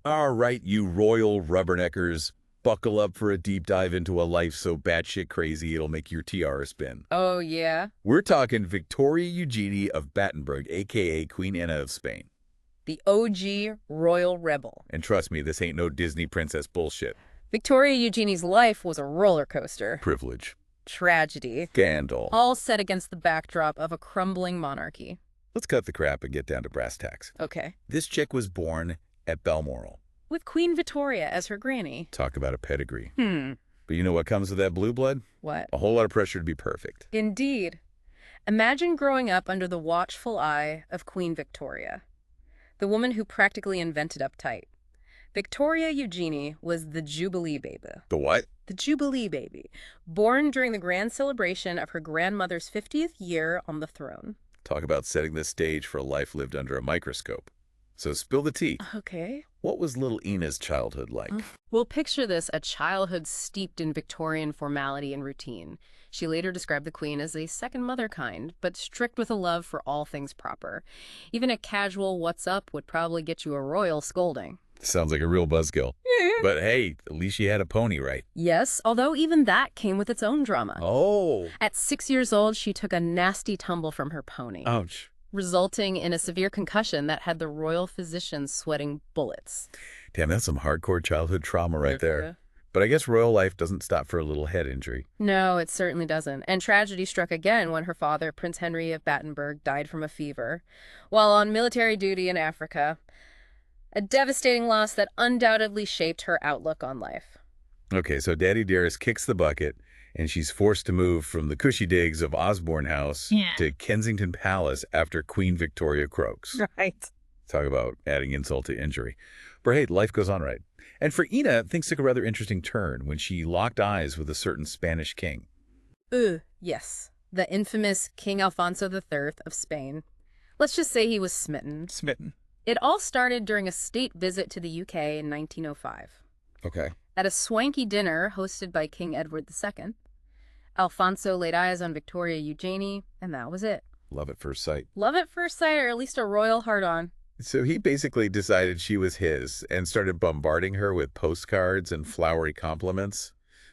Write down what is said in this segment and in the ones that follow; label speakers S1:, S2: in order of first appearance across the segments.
S1: All right, you royal rubberneckers, buckle up for a deep dive into a life so batshit crazy it'll make your tiara spin.
S2: Oh, yeah?
S1: We're talking Victoria Eugenie of Battenberg, a.k.a. Queen Anna of Spain.
S2: The OG royal rebel.
S1: And trust me, this ain't no Disney princess bullshit.
S2: Victoria Eugenie's life was a roller coaster.
S1: Privilege.
S2: Tragedy.
S1: Scandal.
S2: All set against the backdrop of a crumbling monarchy.
S1: Let's cut the crap and get down to brass tacks.
S2: Okay.
S1: This chick was born at Balmoral.
S2: With Queen Victoria as her granny.
S1: Talk about a pedigree.
S2: But
S1: you know what comes with that blue blood?
S2: What?
S1: A whole lot of pressure to be perfect.
S2: Indeed. Imagine growing up under the watchful eye of Queen Victoria, the woman who practically invented uptight. Victoria Eugenie was the Jubilee baby.
S1: The what?
S2: The Jubilee baby, born during the grand celebration of her grandmother's 50th year on the throne.
S1: Talk about setting the stage for a life lived under a microscope. So spill the tea.
S2: Okay.
S1: What was little Ina's childhood like?
S2: Well, picture this, a childhood steeped in Victorian formality and routine. She later described the queen as a second mother kind, but strict with a love for all things proper. Even a casual what's up would probably get you a royal scolding.
S1: Sounds like a real buzzkill. But hey, at least she had a pony, right?
S2: Yes, although even that came with its own drama.
S1: Oh.
S2: At 6 years old, she took a nasty tumble from her pony.
S1: Ouch.
S2: Resulting in a severe concussion that had the royal physicians sweating bullets.
S1: Damn, that's some hardcore childhood trauma right there. But I guess royal life doesn't stop for a little head injury.
S2: No, it certainly doesn't. And tragedy struck again when her father, Prince Henry of Battenberg, died from a fever while on military duty in Africa. A devastating loss that undoubtedly shaped her outlook on life.
S1: Okay, so Daddy Dearest kicks the bucket, and she's forced to move from the cushy digs of Osborne House to Kensington Palace after Queen Victoria croaks.
S2: Right.
S1: Talk about adding insult to injury. But hey, life goes on, right? And for Ina, things took a rather interesting turn when she locked eyes with a certain Spanish king.
S2: Yes. The infamous King Alfonso III of Spain. Let's just say he was smitten.
S1: Smitten.
S2: It all started during a state visit to the UK in 1905.
S1: Okay.
S2: At a swanky dinner hosted by King Edward II, Alfonso laid eyes on Victoria Eugenie, and that was it.
S1: Love at first sight.
S2: Love at first sight, or at least a royal hard-on.
S1: So he basically decided she was his and started bombarding her with postcards and flowery compliments.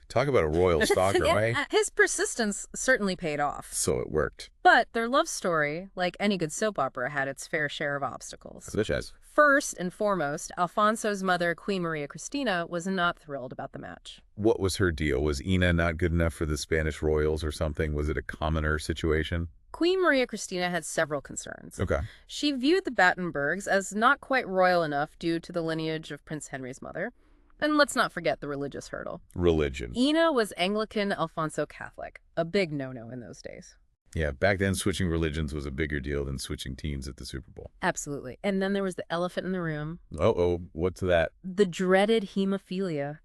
S1: Talk about a royal stalker, right?
S2: His persistence certainly paid off.
S1: So it worked.
S2: But their love story, like any good soap opera, had its fair share of obstacles.
S1: Such as?
S2: First and foremost, Alfonso's mother, Queen Maria Cristina, was not thrilled about the match.
S1: What was her deal? Was Ina not good enough for the Spanish royals or something? Was it a commoner situation?
S2: Queen Maria Cristina had several concerns.
S1: Okay.
S2: She viewed the Battenbergs as not quite royal enough due to the lineage of Prince Henry's mother. And let's not forget the religious hurdle.
S1: Religion.
S2: Ina was Anglican, Alfonso Catholic. A big no-no in those days.
S1: Yeah, back then switching religions was a bigger deal than switching teams at the Super Bowl.
S2: Absolutely. And then there was the elephant in the room.
S1: Uh-oh, what's that?
S2: The dreaded hemophilia.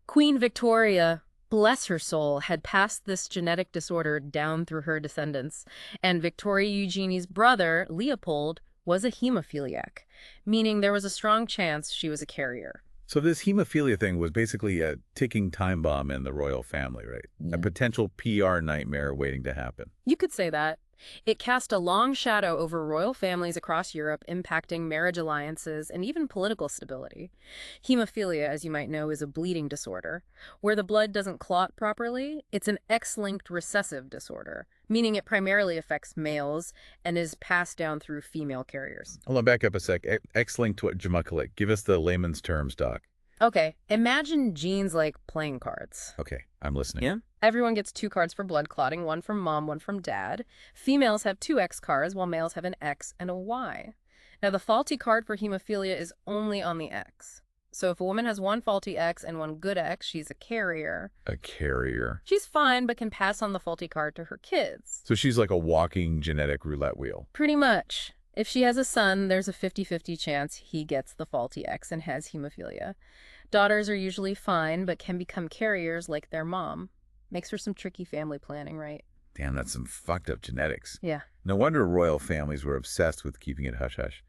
S2: Queen Victoria, bless her soul, had passed this genetic disorder down through her descendants. And Victoria Eugenie's brother, Leopold, was a hemophiliac, meaning there was a strong chance she was a carrier.
S1: So this hemophilia thing was basically a ticking time bomb in the royal family, right?
S2: Yeah.
S1: A potential PR nightmare waiting to happen.
S2: You could say that. It cast a long shadow over royal families across Europe, impacting marriage alliances and even political stability. Hemophilia, as you might know, is a bleeding disorder. Where the blood doesn't clot properly, it's an X-linked recessive disorder, meaning it primarily affects males and is passed down through female carriers.
S1: Hold on, back up a sec. X-linked what, Jamuckalik? Give us the layman's terms, Doc.
S2: Okay, imagine genes like playing cards.
S1: Okay, I'm listening.
S2: Yeah? Everyone gets 2 cards for blood clotting, one from mom, one from dad. Females have 2 X cards, while males have an X and a Y. Now, the faulty card for hemophilia is only on the X. So if a woman has 1 faulty X and 1 good X, she's a carrier.
S1: A carrier.
S2: She's fine, but can pass on the faulty card to her kids.
S1: So she's like a walking genetic roulette wheel.
S2: Pretty much. If she has a son, there's a 50-50 chance he gets the faulty X and has hemophilia. Daughters are usually fine, but can become carriers like their mom. Makes for some tricky family planning, right?
S1: Damn, that's some fucked up genetics.
S2: Yeah.
S1: No wonder royal families were obsessed with keeping it hush-hush.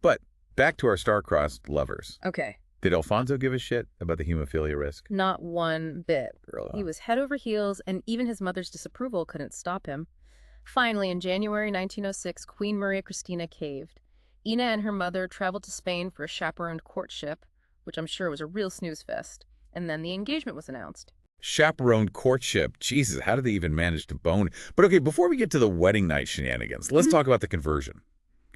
S1: But back to our star-crossed lovers.
S2: Okay.
S1: Did Alfonso give a shit about the hemophilia risk?
S2: Not one bit.
S1: Girl,
S2: He was head over heels, and even his mother's disapproval couldn't stop him. Finally, in January 1906, Queen Maria Cristina caved. Ina and her mother traveled to Spain for a chaperoned courtship, which I'm sure was a real snooze fest, and then the engagement was announced.
S1: Chaperoned courtship. Jesus, how did they even manage to bone? But okay, before we get to the wedding night shenanigans, let's talk about the conversion.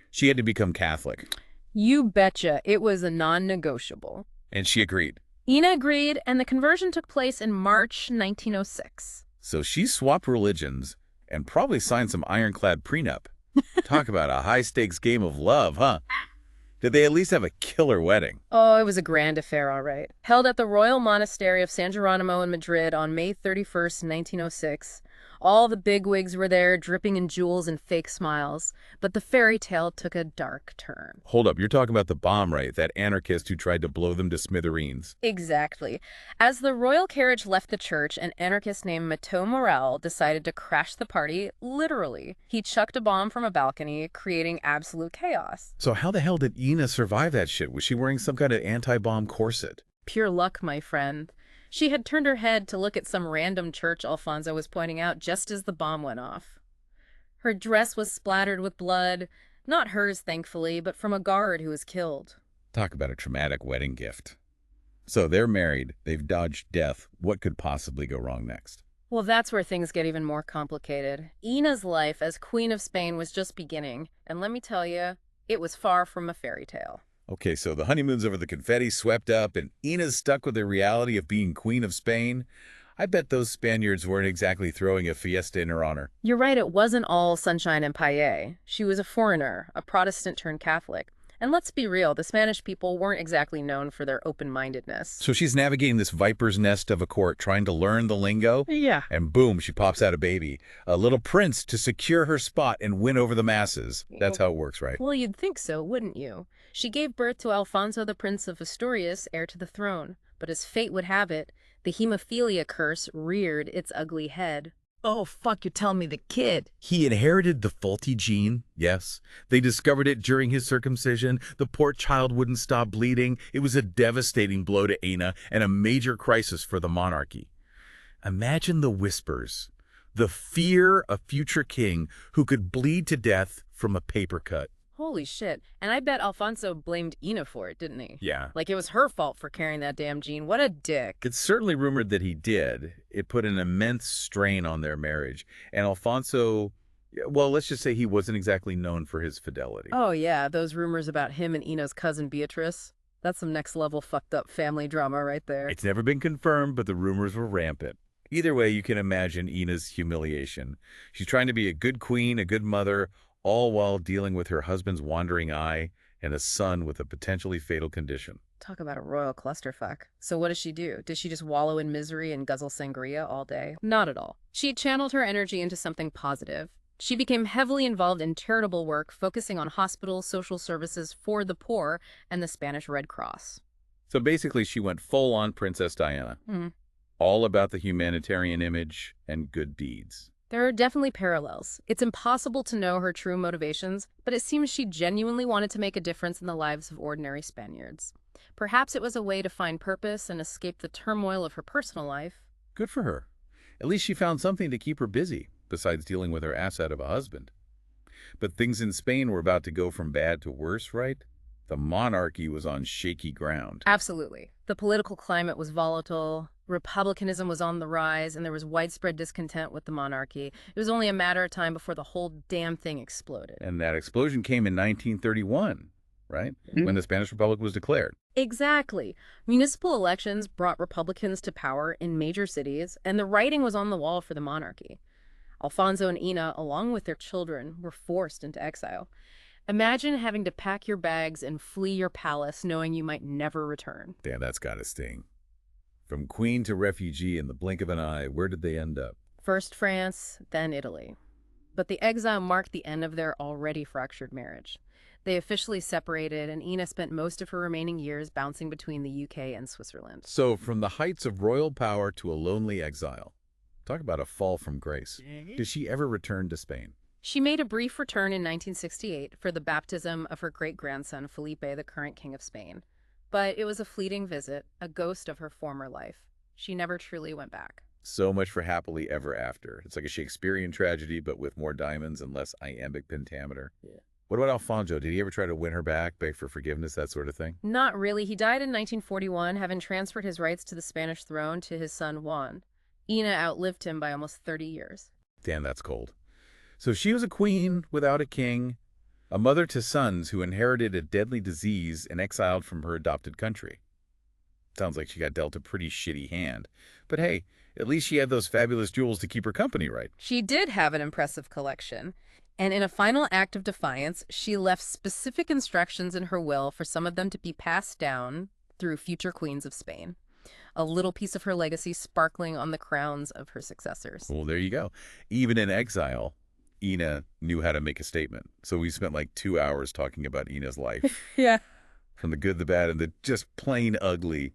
S1: She had to become Catholic.
S2: You betcha. It was a non-negotiable.
S1: And she agreed.
S2: Ina agreed, and the conversion took place in March 1906.
S1: So she swapped religions and probably signed some ironclad prenup. Talk about a high-stakes game of love, huh? Did they at least have a killer wedding?
S2: Oh, it was a grand affair, all right. Held at the Royal Monastery of San Geronimo in Madrid on May 31st, 1906. All the bigwigs were there, dripping in jewels and fake smiles. But the fairy tale took a dark turn.
S1: Hold up, you're talking about the bomb, right? That anarchist who tried to blow them to smithereens.
S2: Exactly. As the royal carriage left the church, an anarchist named Mateau Morel decided to crash the party, literally. He chucked a bomb from a balcony, creating absolute chaos.
S1: So how the hell did Ina survive that shit? Was she wearing some kind of anti-bomb corset?
S2: Pure luck, my friend. She had turned her head to look at some random church Alfonso was pointing out just as the bomb went off. Her dress was splattered with blood, not hers, thankfully, but from a guard who was killed.
S1: Talk about a traumatic wedding gift. So they're married, they've dodged death. What could possibly go wrong next?
S2: Well, that's where things get even more complicated. Ina's life as Queen of Spain was just beginning, and let me tell you, it was far from a fairy tale.
S1: Okay, so the honeymoon's over, the confetti swept up, and Ina's stuck with the reality of being Queen of Spain. I bet those Spaniards weren't exactly throwing a fiesta in her honor.
S2: You're right, it wasn't all sunshine and paille. She was a foreigner, a Protestant turned Catholic. And let's be real, the Spanish people weren't exactly known for their open-mindedness.
S1: So she's navigating this viper's nest of a court, trying to learn the lingo.
S2: Yeah.
S1: And boom, she pops out a baby. A little prince to secure her spot and win over the masses. That's how it works, right?
S2: Well, you'd think so, wouldn't you? She gave birth to Alfonso the Prince of Asturias, heir to the throne. But as fate would have it, the hemophilia curse reared its ugly head.
S3: Oh, fuck, you're telling me the kid.
S1: He inherited the faulty gene, yes. They discovered it during his circumcision. The poor child wouldn't stop bleeding. It was a devastating blow to Ina and a major crisis for the monarchy. Imagine the whispers, the fear of future king who could bleed to death from a paper cut.
S2: Holy shit. And I bet Alfonso blamed Ina for it, didn't he?
S1: Yeah.
S2: Like it was her fault for carrying that damn gene. What a dick.
S1: It's certainly rumored that he did. It put an immense strain on their marriage. And Alfonso, well, let's just say he wasn't exactly known for his fidelity.
S2: Oh yeah, those rumors about him and Ina's cousin Beatrice. That's some next level fucked up family drama right there.
S1: It's never been confirmed, but the rumors were rampant. Either way, you can imagine Ina's humiliation. She's trying to be a good queen, a good mother, all while dealing with her husband's wandering eye and a son with a potentially fatal condition.
S2: Talk about a royal clusterfuck. So what does she do? Does she just wallow in misery and guzzle sangria all day? Not at all. She channeled her energy into something positive. She became heavily involved in charitable work, focusing on hospitals, social services for the poor, and the Spanish Red Cross.
S1: So basically, she went full-on Princess Diana. All about the humanitarian image and good deeds.
S2: There are definitely parallels. It's impossible to know her true motivations, but it seems she genuinely wanted to make a difference in the lives of ordinary Spaniards. Perhaps it was a way to find purpose and escape the turmoil of her personal life.
S1: Good for her. At least she found something to keep her busy, besides dealing with her asset of a husband. But things in Spain were about to go from bad to worse, right? The monarchy was on shaky ground.
S2: Absolutely. The political climate was volatile, republicanism was on the rise, and there was widespread discontent with the monarchy. It was only a matter of time before the whole damn thing exploded.
S1: And that explosion came in 1931, right? When the Spanish Republic was declared.
S2: Exactly. Municipal elections brought Republicans to power in major cities, and the writing was on the wall for the monarchy. Alfonso and Ina, along with their children, were forced into exile. Imagine having to pack your bags and flee your palace knowing you might never return.
S1: Damn, that's gotta sting. From queen to refugee in the blink of an eye, where did they end up?
S2: First France, then Italy. But the exile marked the end of their already fractured marriage. They officially separated, and Ina spent most of her remaining years bouncing between the UK and Switzerland.
S1: So, from the heights of royal power to a lonely exile. Talk about a fall from grace. Did she ever return to Spain?
S2: She made a brief return in 1968 for the baptism of her great-grandson Felipe, the current King of Spain. But it was a fleeting visit, a ghost of her former life. She never truly went back.
S1: So much for happily ever after. It's like a Shakespearean tragedy, but with more diamonds and less iambic pentameter.
S3: Yeah.
S1: What about Alfonso? Did he ever try to win her back, beg for forgiveness, that sort of thing?
S2: Not really. He died in 1941, having transferred his rights to the Spanish throne to his son Juan. Ina outlived him by almost 30 years.
S1: Damn, that's cold. So she was a queen without a king, a mother to sons who inherited a deadly disease and exiled from her adopted country. Sounds like she got dealt a pretty shitty hand. But hey, at least she had those fabulous jewels to keep her company, right?
S2: She did have an impressive collection. And in a final act of defiance, she left specific instructions in her will for some of them to be passed down through future queens of Spain. A little piece of her legacy sparkling on the crowns of her successors.
S1: Well, there you go. Even in exile, Ina knew how to make a statement. So we spent like 2 hours talking about Ina's life.
S2: Yeah.
S1: From the good, the bad, and the just plain ugly.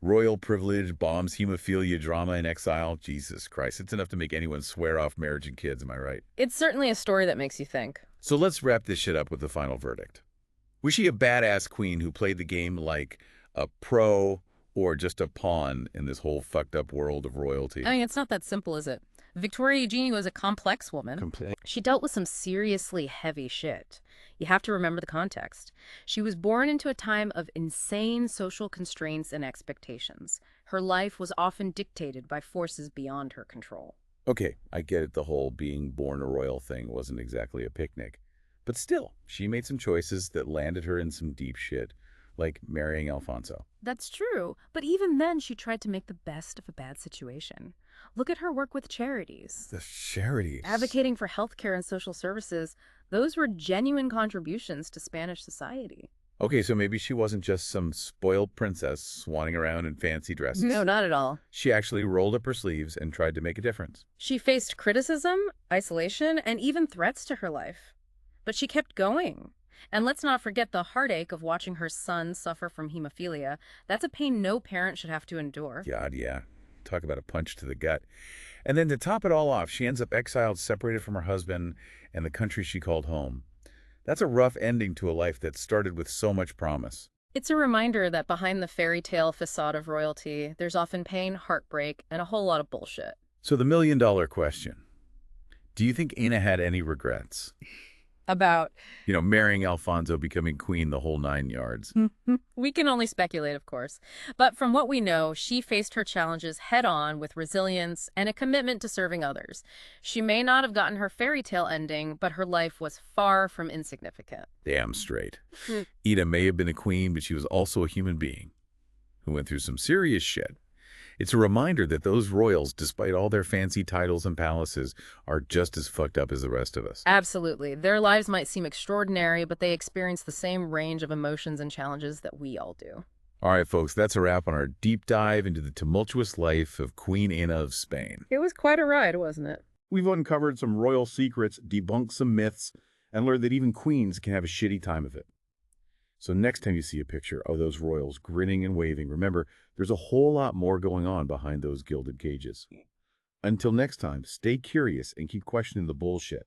S1: Royal privilege, bombs, hemophilia, drama in exile. Jesus Christ, it's enough to make anyone swear off marriage and kids, am I right?
S2: It's certainly a story that makes you think.
S1: So let's wrap this shit up with the final verdict. Was she a badass queen who played the game like a pro or just a pawn in this whole fucked up world of royalty?
S2: I mean, it's not that simple, is it? Victoria Eugenie was a complex woman. She dealt with some seriously heavy shit. You have to remember the context. She was born into a time of insane social constraints and expectations. Her life was often dictated by forces beyond her control.
S1: Okay, I get it, the whole being born a royal thing wasn't exactly a picnic. But still, she made some choices that landed her in some deep shit, like marrying Alfonso.
S2: That's true, but even then she tried to make the best of a bad situation. Look at her work with charities.
S1: The charities.
S2: Advocating for healthcare and social services, those were genuine contributions to Spanish society.
S1: Okay, so maybe she wasn't just some spoiled princess swanning around in fancy dresses.
S2: No, not at all.
S1: She actually rolled up her sleeves and tried to make a difference.
S2: She faced criticism, isolation, and even threats to her life. But she kept going. And let's not forget the heartache of watching her son suffer from hemophilia. That's a pain no parent should have to endure.
S1: God, yeah. Talk about a punch to the gut. And then to top it all off, she ends up exiled, separated from her husband and the country she called home. That's a rough ending to a life that started with so much promise.
S2: It's a reminder that behind the fairy tale facade of royalty, there's often pain, heartbreak, and a whole lot of bullshit.
S1: So the million-dollar question. Do you think Ina had any regrets?
S2: About?
S1: Marrying Alfonso, becoming queen, the whole 9 yards.
S2: We can only speculate, of course. But from what we know, she faced her challenges head-on with resilience and a commitment to serving others. She may not have gotten her fairy tale ending, but her life was far from insignificant.
S1: Damn straight. Ina may have been a queen, but she was also a human being who went through some serious shit. It's a reminder that those royals, despite all their fancy titles and palaces, are just as fucked up as the rest of us.
S2: Absolutely. Their lives might seem extraordinary, but they experience the same range of emotions and challenges that we all do.
S1: All right, folks, that's a wrap on our deep dive into the tumultuous life of Queen Ina of Spain.
S2: It was quite a ride, wasn't it?
S4: We've uncovered some royal secrets, debunked some myths, and learned that even queens can have a shitty time of it. So next time you see a picture of those royals grinning and waving, remember, there's a whole lot more going on behind those gilded cages. Until next time, stay curious and keep questioning the bullshit.